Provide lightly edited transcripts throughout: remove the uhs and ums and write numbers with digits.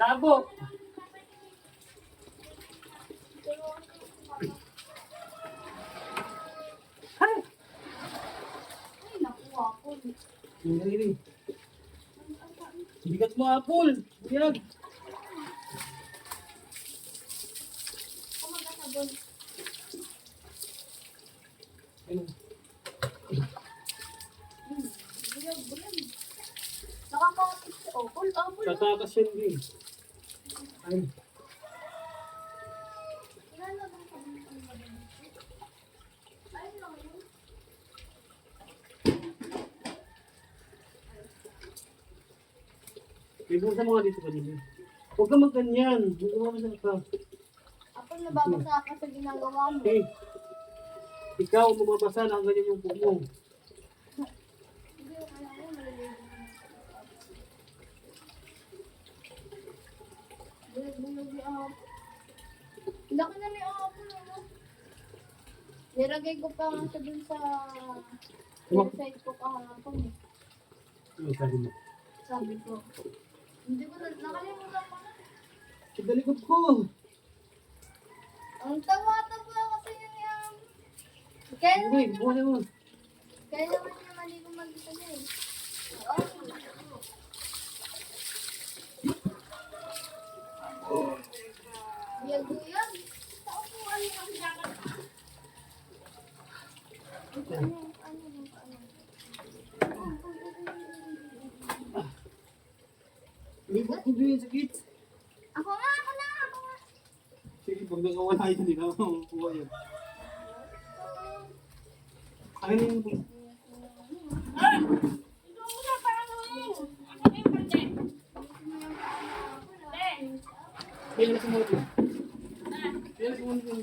Tabo. Ay! Ay, naku, apple. Hindi. Bigat mo, apple. Bigat. Ako magkasabon. Ayun. Buyag, buyag. Nakakapit si apple. Apple. Tatakas yan din. Ay. Ilalagay ka din ang mabilis. Ayun lang yun. Ibig sa mga dito kanina. Huwag ka magganyan. Huwag ka magganyan ka. Apple, nababasa ka sa ginagawa mo. Okay. Ikaw, mababasa na ang ganyan yung buhok mo. Hindi, kaya ko maliligo na. Buyag-buyag ni apple. Laki na ni apple, ano? Nilagay ko pa nga siya dun sa website ko kahapon eh. Ano sabi mo? Sabi ko. Hindi ko na, nakalimutan ko na. Sa likod ko. Ang tawa-tawa kasi yun yung... Kaya naman Hindi, niya, buhay mo. kaya naman niya maligo mag-isa niya eh. Buyag-buyag. Sa upuan niya ang dapat. Libot ko din sakit. Ako nga. Sige, pag nakawala yan, hindi na makukuha yan. Akin na yung buhok. Bilis ko muna dyan. Bilis ko muna dyan.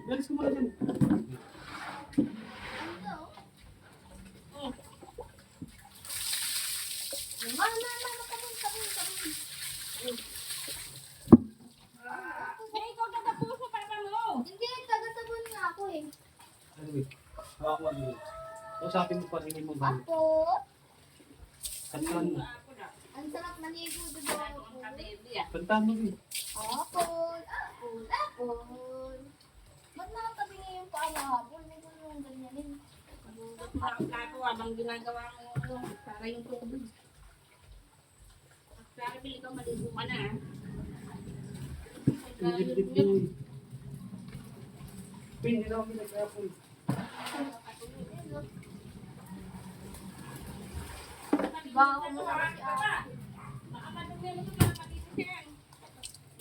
Bilis ko muna dyan. Hindi, taga-sabon nga ako eh. Anyway, hawak mo dito. Usapin mo pa rin yung mga Ako, kantaan mo. ang sarap maligo diba ako? Kantaan mo din. Apple. Ba't nakatabi niya yung paa mo hapon? Hindi ko naman ganyanin. Ako habang ginagawa mo yung para yung tubig. Para pili ka maligo ka na. Yung dip-dip din yun. Hindi na ako pinag-apple. Baho mo naman si Apple. Baka madumi mo ito para patisin yan.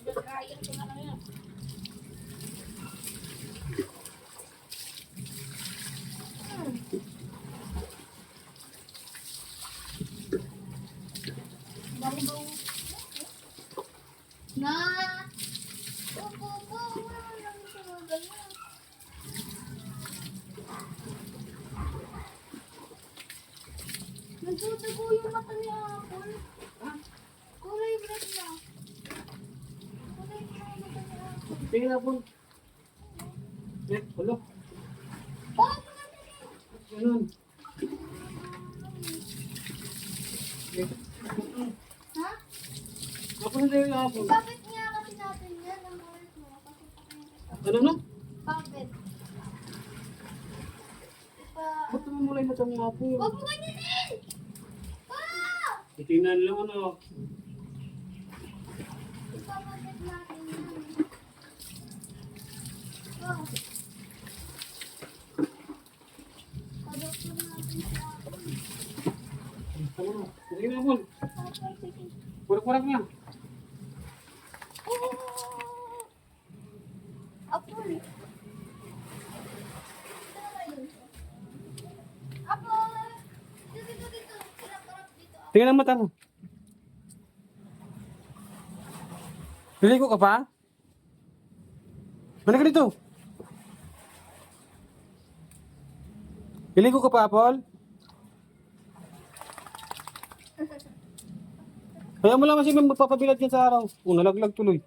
Nag-dryer ko na lang yan. Baho-baho. Na! Upo. Wala lang sa mga ganyan. Nagtutugo yung mata ni Apple. Kulay red na. Kulay red na yung mata ni Apple. Tingin na po. Ulo. Oh, Ganun. ha? Ako na yung apple. Bakit nga kasi natin yan? Ang oras mo. Kasi pakinggan. Ano na? Bakit? Ba't naman mula yung mata ng apple? Huwag mo ganyanin! Ah! Titingnan lang ano. Ipapagod natin yan. Oh. Padoktor natin si Apple. Ano na? Tingin na apple. Apple, sige. Kurak-kurak na. Oh! Apple. Apple! Dito. Kirap-kirap dito. Tingnan ang mata mo. Niligo ka pa? Balik ka dito. Niligo ka pa, Apple? Kaya mo lang kasi may magpapabilad yan sa araw. Nalaglag tuloy.